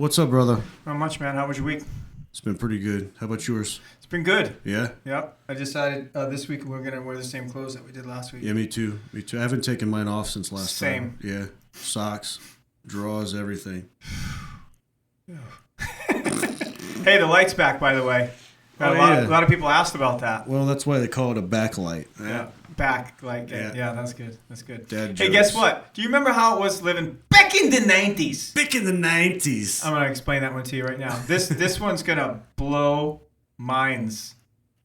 What's up, brother? Not much, man. How was your week? It's been pretty good. How about yours? It's been good. Yeah? Yep. I decided this week we're going to wear the same clothes that we did last week. Yeah, me too. Me too. I haven't taken mine off since last time. Same. Yeah. Socks, drawers, everything. Hey, the light's back, by the way. A lot of people asked about that. Well, that's why they call it a backlight. Yeah. Back, like, Yeah. yeah, that's good. That's good. Dad Hey, jokes. guess what? Do you remember how it was living back in the 90s? Back in the 90s. I'm going to explain that one to you right now. This one's going to blow minds.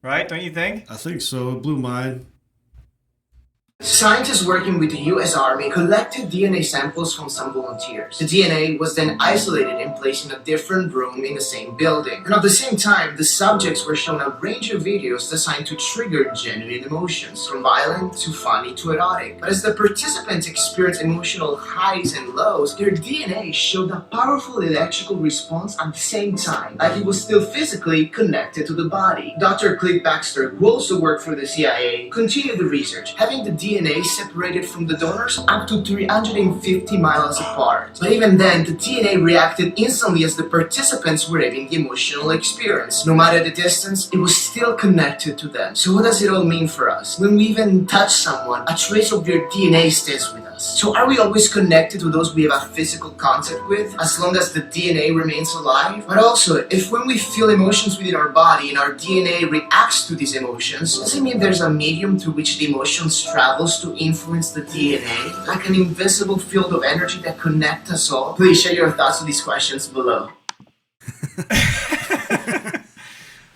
Right? Don't you think? I think so. It blew mine. Scientists working with the US Army collected DNA samples from some volunteers. The DNA was then isolated and placed in a different room in the same building. And at the same time, the subjects were shown a range of videos designed to trigger genuine emotions, from violent to funny to erotic. But as the participants experienced emotional highs and lows, their DNA showed a powerful electrical response at the same time, like it was still physically connected to the body. Dr. Cliff Baxter, who also worked for the CIA, continued the research, having the DNA separated from the donors up to 350 miles apart. But even then, the DNA reacted instantly as the participants were having the emotional experience. No matter the distance, it was still connected to them. So what does it all mean for us? When we even touch someone, a trace of their DNA stays with us. So are we always connected to those we have a physical contact with, as long as the DNA remains alive? But also, if when we feel emotions within our body and our DNA reacts to these emotions, does it mean there's a medium through which the emotions travels to influence the DNA? Like an invisible field of energy that connects us all? Please share your thoughts on these questions below.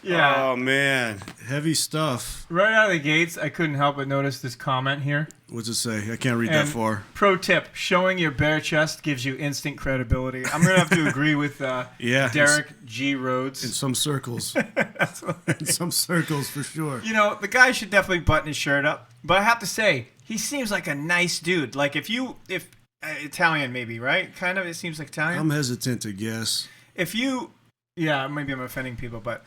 Yeah. Oh, man. Heavy stuff. Right out of the gates, I couldn't help but notice this comment here. What's it say? I can't read that far. Pro tip, showing your bare chest gives you instant credibility. I'm going to have to agree with Derek G. Rhodes. In some circles. In some circles, for sure. You know, the guy should definitely button his shirt up. But I have to say, he seems like a nice dude. Like, if Italian maybe, right? Kind of, it seems like Italian. I'm hesitant to guess. Yeah, maybe I'm offending people, but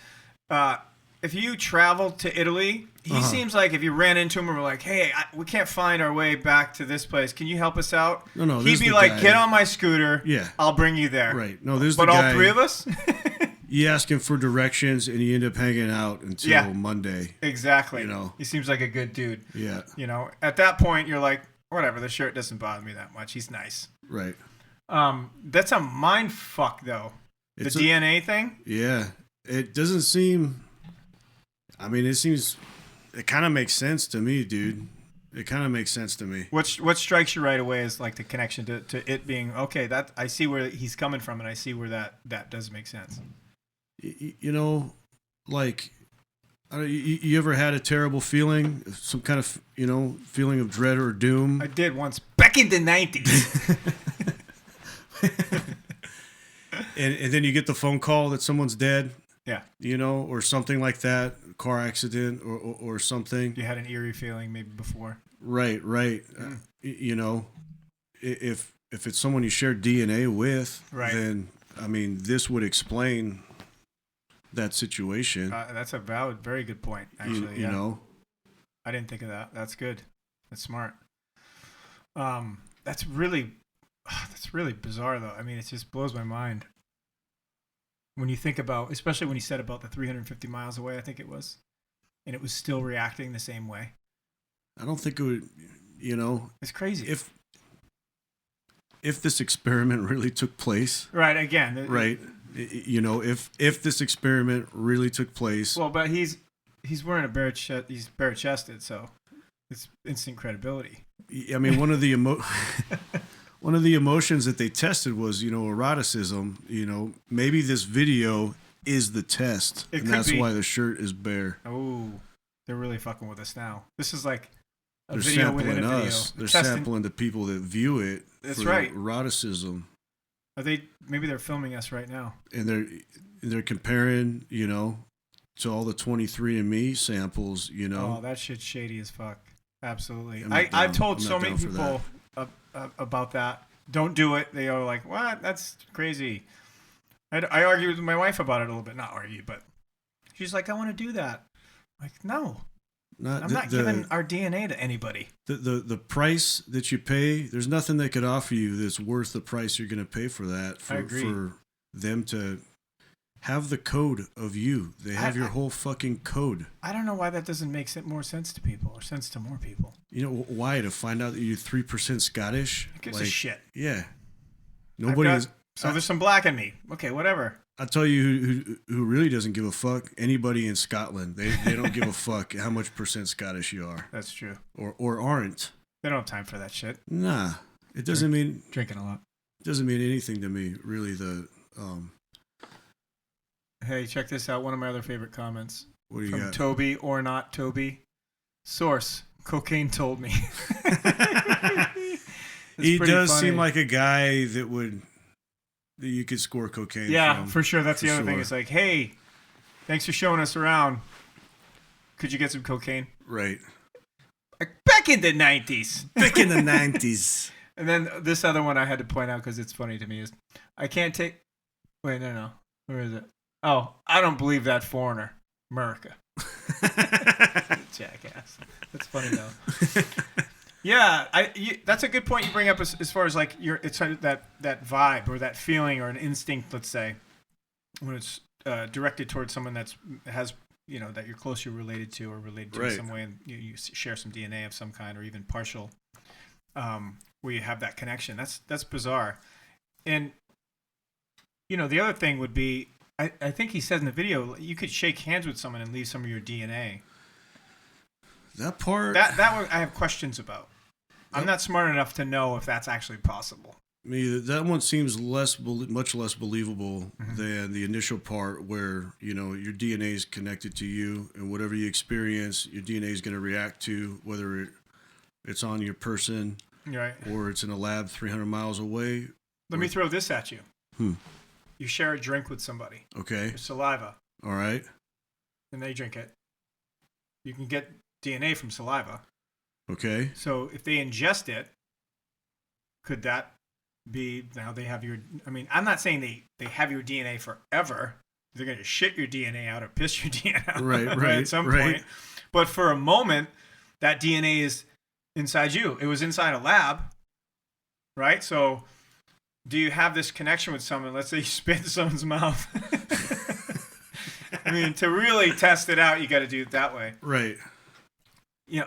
if you travel to Italy, he seems like if you ran into him and were like, hey, we can't find our way back to this place. Can you help us out? No, he'd be like, get on my scooter. Yeah. I'll bring you there. Right. No, there's but the guy. all three of us? You ask him for directions, and you end up hanging out until Monday. Exactly. You know. He seems like a good dude. Yeah. You know, at that point, you're like, whatever, the shirt doesn't bother me that much. He's nice. Right. That's a mind fuck, though. The DNA thing? Yeah. It doesn't seem... I mean, it kind of makes sense to me, dude. It kind of makes sense to me. What strikes you right away is like the connection to it being, okay, that I see where he's coming from, and I see where that does make sense. You know, like, you ever had a terrible feeling, some kind of, feeling of dread or doom? I did once, back in the 90s. and then you get the phone call that someone's dead. Yeah. Or something like that, car accident or something. You had an eerie feeling maybe before. Right. If it's someone you share DNA with, then, I mean, this would explain that situation. That's a valid, very good point, actually. You know? I didn't think of that. That's good. That's smart. That's really bizarre, though. I mean, it just blows my mind. When you think about, especially when you said about the 350 miles away, I think it was, and it was still reacting the same way. I don't think it would, It's crazy. If this experiment really took place. Right, again. Right. If this experiment really took place. Well, but he's wearing a bare chest, he's bare chested, so it's instant credibility. I mean, one of the emotions that they tested was, eroticism. Maybe this video is the test, and that's why the shirt is bare. Oh, they're really fucking with us now. This is like a they're video sampling within a video. us. They're sampling the people that view it. That's for right. Eroticism. Are they? Maybe they're filming us right now. And they're comparing, to all the 23andMe samples. Oh, that shit's shady as fuck. Absolutely. I've I've told so many people about that. Don't do it. They are like, what? That's crazy. I argued with my wife about it a little bit. Not argue, but she's like, I want to do that. I'm like, no. I'm not giving our DNA to anybody. The price that you pay, there's nothing they could offer you that's worth the price you're going to pay for that. I agree. them to have the code of you. They have your whole fucking code. I don't know why that doesn't make more sense to people or sense to more people. You know why? To find out that you're 3% Scottish? Who gives a shit? Yeah. Nobody is. So there's some black in me. Okay, whatever. I'll tell you who really doesn't give a fuck. Anybody in Scotland. They don't give a fuck how much percent Scottish you are. That's true. Or aren't. They don't have time for that shit. Nah. It doesn't mean drinking a lot. It doesn't mean anything to me, really. Hey, check this out. One of my other favorite comments. What do you from got? Toby or not Toby. Source: cocaine told me. He does seem like a guy that you could score cocaine. Yeah, from, for sure. That's the other thing. sure. It's like, hey, thanks for showing us around. Could you get some cocaine? Right. Like back in the 90s. Back in the 90s. And then this other one I had to point out because it's funny to me is I can't take. Wait, no. Where is it? Oh, I don't believe that foreigner. America. Jackass. That's funny though. Yeah, that's a good point you bring up as far as like it's that vibe or that feeling or an instinct, let's say, when it's directed towards someone that you're closely related to or related to in some way, and you share some DNA of some kind or even partial, where you have that connection. That's bizarre. And the other thing would be, I think he said in the video, you could shake hands with someone and leave some of your DNA. That part... That one I have questions about. I'm not smart enough to know if that's actually possible. That one seems much less believable than the initial part where, your DNA is connected to you and whatever you experience, your DNA is going to react to, whether it's on your person right, or it's in a lab 300 miles away. Let me throw this at you. You share a drink with somebody. Okay. Your saliva. All right. And they drink it. You can get DNA from saliva. Okay. So if they ingest it, could that be, now they have your, I'm not saying they have your DNA forever. They're going to shit your DNA out or piss your DNA out right, at some point. But for a moment, that DNA is inside you. It was inside a lab, right? So do you have this connection with someone? Let's say you spit in someone's mouth. To really test it out, you got to do it that way. Right.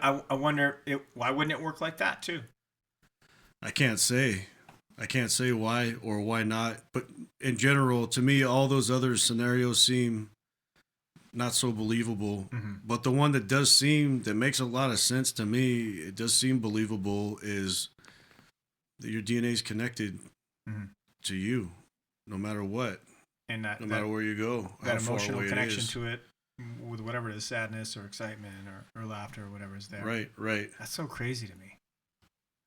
I wonder, why wouldn't it work like that too? I can't say why or why not. But in general, to me, all those other scenarios seem not so believable. But the one that makes a lot of sense to me, it does seem believable, is that your DNA is connected to you, no matter what. And no matter where you go, that emotional connection to it, with whatever it is, sadness or excitement or laughter or whatever is there. Right. That's so crazy to me.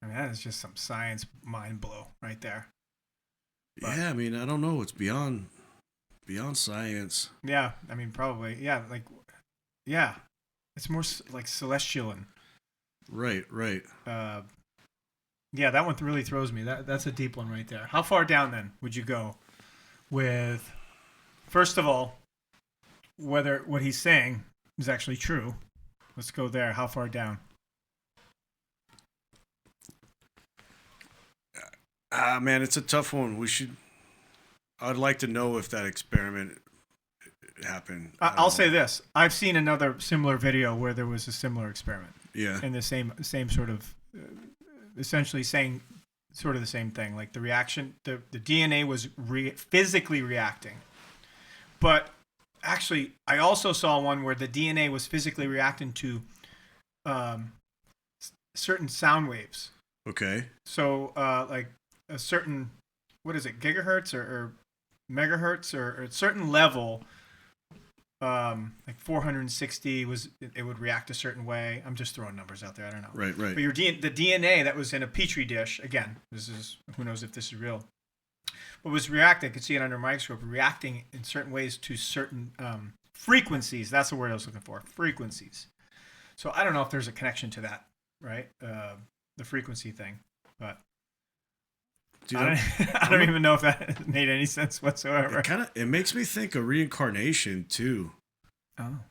That is just some science mind blow right there. But, yeah, I don't know. It's beyond science. Yeah, probably. Yeah, it's more like celestial and. Right. Yeah, that one really throws me. That's a deep one right there. How far down then would you go with, first of all, whether what he's saying is actually true? Let's go there. How far down? Man, it's a tough one. I'd like to know if that experiment happened. I'll say this. I've seen another similar video where there was a similar experiment. Yeah. And the same sort of, essentially saying sort of the same thing. Like the reaction, the DNA was physically reacting. But actually, I also saw one where the DNA was physically reacting to certain sound waves. Okay. So, like a certain, what is it, gigahertz or megahertz or a certain level, like 460 it would react a certain way. I'm just throwing numbers out there. I don't know. Right. But the DNA that was in a petri dish, again, this is, who knows if this is real, but was reacting. I could see it under a microscope, reacting in certain ways to certain frequencies. That's the word I was looking for. Frequencies. So I don't know if there's a connection to that, right? The frequency thing, but dude, I don't even know if that made any sense whatsoever. It makes me think of reincarnation too. Oh. I'm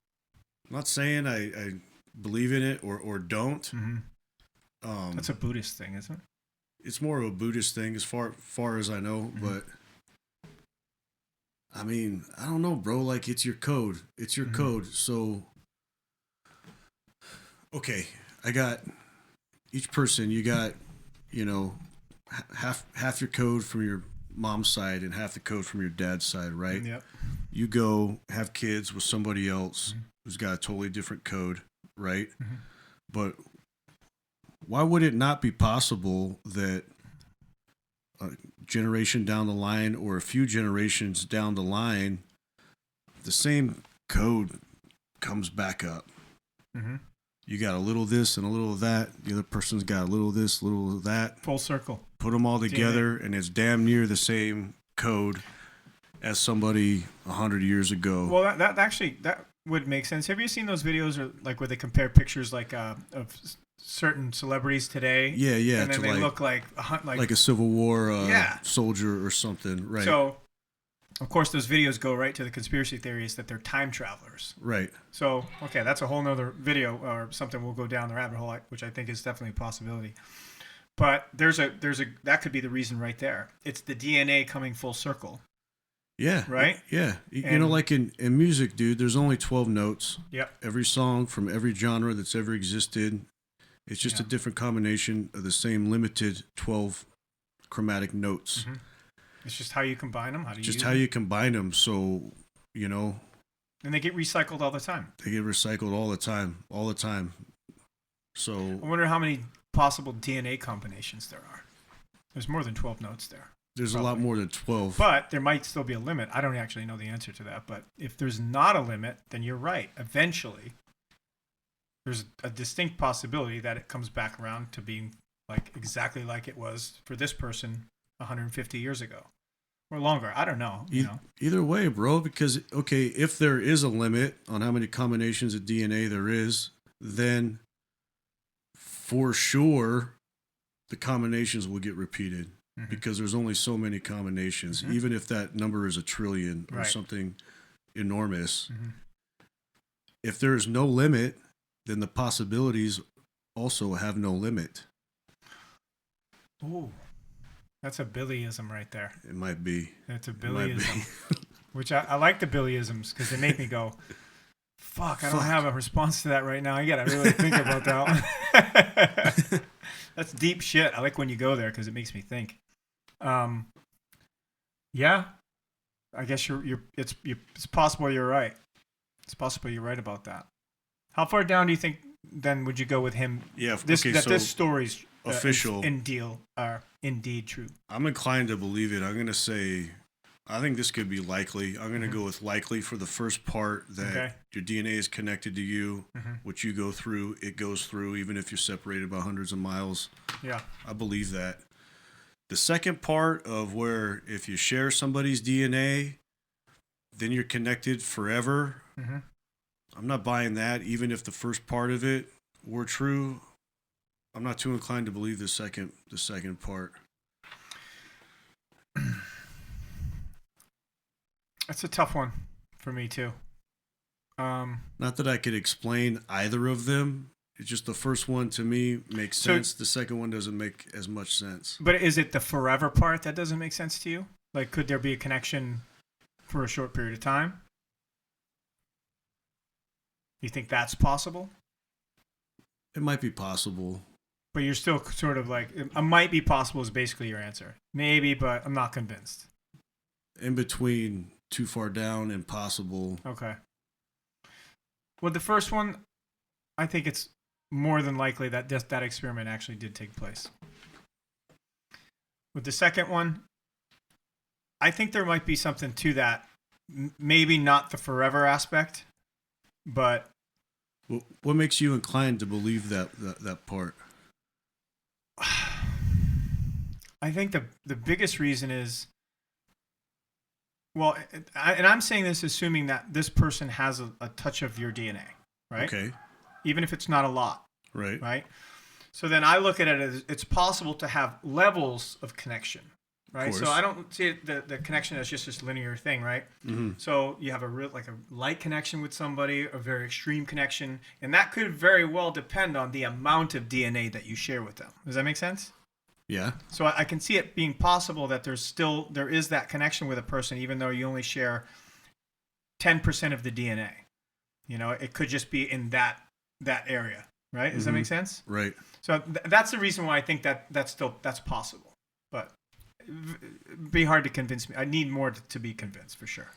not saying I believe in it or don't. Mm-hmm. That's a Buddhist thing, isn't it? It's more of a Buddhist thing as far as I know, but I mean, I don't know, bro. Like, it's your code. It's your code. So, okay, I got each person. You got, you know, half your code from your mom's side and half the code from your dad's side, right? Yep. You go have kids with somebody else who's got a totally different code, right? But why would it not be possible that a generation down the line or a few generations down the line, the same code comes back up? You got a little of this and a little of that. The other person's got a little of this, a little of that. Full circle. Put them all together, and it's damn near the same code as somebody 100 years ago. Well, that actually that would make sense. Have you seen those videos, or like where they compare pictures like of certain celebrities today? Yeah, and then they look like a Civil War soldier or something, right? So, of course, those videos go right to the conspiracy theories that they're time travelers. Right. So, okay, that's a whole nother video or something we'll go down the rabbit hole, which I think is definitely a possibility. But there's a that could be the reason right there. It's the DNA coming full circle. Yeah. Right? Yeah. You know, like in music, dude, there's only 12 notes. Yep. Every song from every genre that's ever existed, it's just a different combination of the same limited 12 chromatic notes. It's just how you combine them. You combine them. So, you know. And they get recycled all the time. They get recycled all the time. So. I wonder how many possible DNA combinations there are. There's more than 12 notes there. There's probably a lot more than 12. But there might still be a limit. I don't actually know the answer to that. But if there's not a limit, then you're right. Eventually, there's a distinct possibility that it comes back around to being like exactly like it was for this person 150 years ago. Or longer. I don't know. Either way, bro, because, okay, if there is a limit on how many combinations of DNA there is, then for sure the combinations will get repeated because there's only so many combinations, even if that number is 1 trillion or something enormous. If there's no limit, then the possibilities also have no limit. Ooh. That's a Billyism right there. It might be. It's a Billyism. Which I like the Billyisms because they make me go, fuck, I don't have a response to that right now. I got to really think about that one. That's deep shit. I like when you go there because it makes me think. Yeah. I guess it's possible you're right. It's possible you're right about that. How far down do you think then would you go with him? Yeah. This story's official indeed true. I'm inclined to believe it. I'm going to say, I think this could be likely. I'm going to go with likely for the first part that your DNA is connected to you. What you go through, it goes through, even if you're separated by hundreds of miles. Yeah. I believe that. The second part of where if you share somebody's DNA, then you're connected forever. I'm not buying that, even if the first part of it were true. I'm not too inclined to believe the second part. That's a tough one for me too. Not that I could explain either of them. It's just the first one to me makes sense. The second one doesn't make as much sense. But is it the forever part that doesn't make sense to you? Like, could there be a connection for a short period of time? You think that's possible? It might be possible. But you're still sort of like, it might be possible is basically your answer. Maybe, but I'm not convinced. In between too far down and possible. Okay. Well, the first one, I think it's more than likely that that experiment actually did take place. With the second one, I think there might be something to that. Maybe not the forever aspect, but... What makes you inclined to believe that part? I think the biggest reason is, well, and I'm saying this assuming that this person has a touch of your DNA, right? Okay. Even if it's not a lot. Right. Right? So then I look at it as it's possible to have levels of connection, right? So I don't see the connection as just this linear thing, right? So you have a light connection with somebody, a very extreme connection, and that could very well depend on the amount of DNA that you share with them. Does that make sense? Yeah. So I can see it being possible that there is that connection with a person, even though you only share 10% of the DNA. You know, it could just be in that area, right? Does that make sense? Right. So that's the reason why I think that's possible. But be hard to convince me. I need more to be convinced for sure.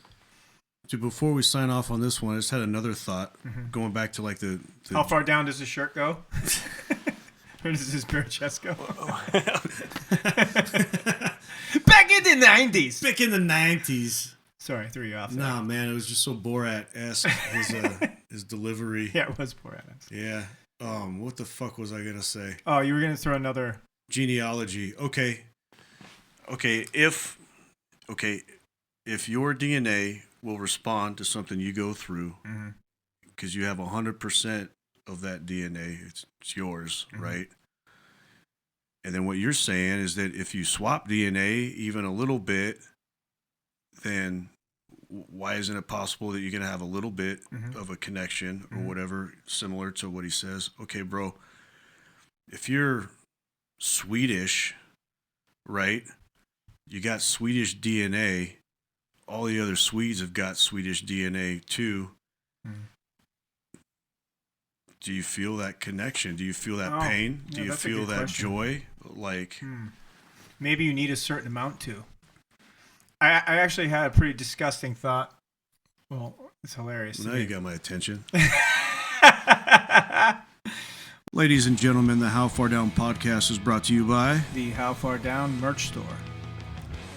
Dude, before we sign off on this one, I just had another thought. Going back to like the how far down does the shirt go? Or does his bare chest go? Back in the 90s. Back in the 90s. Sorry, I threw you off there. Nah, man, it was just so Borat-esque, his delivery. Yeah, it was Borat-esque. Yeah. What the fuck was I gonna say? Oh, you were gonna throw another genealogy. Okay, if your DNA will respond to something you go through, because you have 100% of that DNA, it's yours, right? And then what you're saying is that if you swap DNA even a little bit, then why isn't it possible that you're going to have a little bit of a connection or whatever, similar to what he says? Okay, bro, if you're Swedish, right, you got Swedish DNA, all the other Swedes have got Swedish DNA too. Do you feel that connection? Do you feel that pain? Do you feel that joy? Like, maybe you need a certain amount to. I actually had a pretty disgusting thought. Well, it's hilarious. Well, now you got my attention. Ladies and gentlemen, the How Far Down podcast is brought to you by the How Far Down merch store.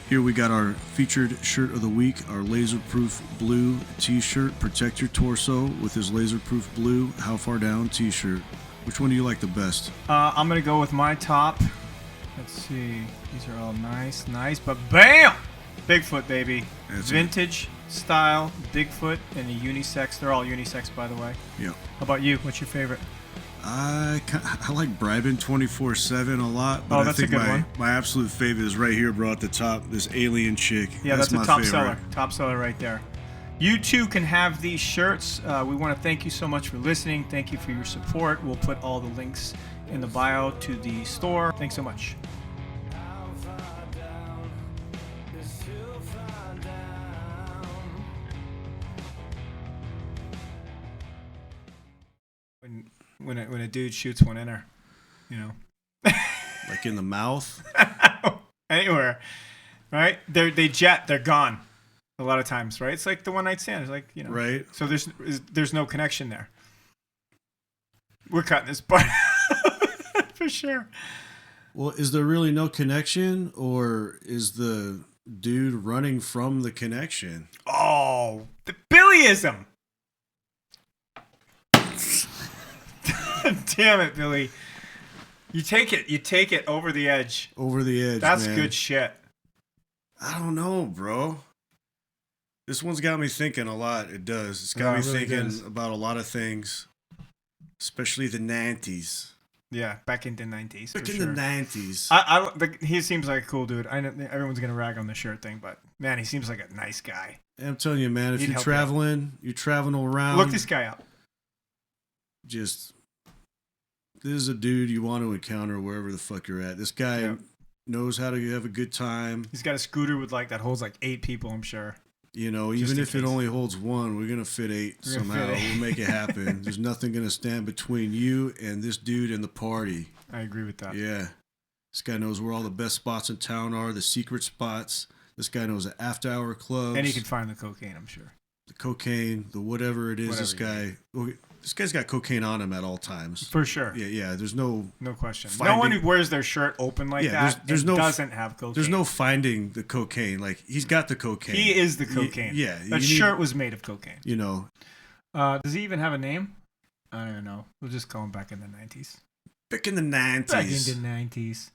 Here we got our featured shirt of the week, our laserproof blue t-shirt. Protect your torso with his laserproof blue How Far Down t-shirt. Which one do you like the best? I'm going to go with my top. Let's see. These are all nice, but bam! Bigfoot, baby. That's vintage style Bigfoot and a unisex. They're all unisex, by the way. Yeah. How about you? What's your favorite? I like Bribin 24/7 a lot, but that's I think a good one. My absolute favorite is right here, bro, at the top. This alien chick. Yeah, that's a my top favorite. seller. Top seller right there. You too can have these shirts. We want to thank you so much for listening. Thank you for your support. We'll put all the links in the bio to the store. Thanks so much. When a dude shoots one in her, you know. Like in the mouth? Anywhere. Right? They're gone. A lot of times, right? It's like the one night stand. It's like, you know. Right. So there's no connection there. We're cutting this part for sure. Well, is there really no connection, or is the dude running from the connection? Oh, the Billyism. Damn it, Billy. You take it over the edge. Over the edge, That's man. good shit. I don't know, bro. This one's got me thinking a lot. It does. It's got me really thinking does. about a lot of things, especially the 90s. Yeah, back in the 90s. Back for in sure. the 90s. He seems like a cool dude. I know everyone's gonna rag on the shirt thing, but man, he seems like a nice guy. I'm telling you, man, if He'd you're help traveling around. Look this guy up. Just, this is a dude you want to encounter wherever the fuck you're at. This guy knows how to have a good time. He's got a scooter with that holds 8 people, I'm sure. You know, even if it only holds 1, we're gonna fit 8 somehow. We'll make it happen. There's nothing gonna stand between you and this dude and the party. I agree with that. Yeah. This guy knows where all the best spots in town are, the secret spots. This guy knows the after-hour clubs. And he can find the cocaine, I'm sure. The cocaine, the whatever it is. This guy's got cocaine on him at all times. For sure. Yeah. There's no question. No one who wears their shirt open like that doesn't have cocaine. There's no finding the cocaine. Like, he's got the cocaine. He is the cocaine. That shirt was made of cocaine. You know. Does he even have a name? I don't know. We'll just call him back in the 90s. Back in the 90s. Back in the 90s.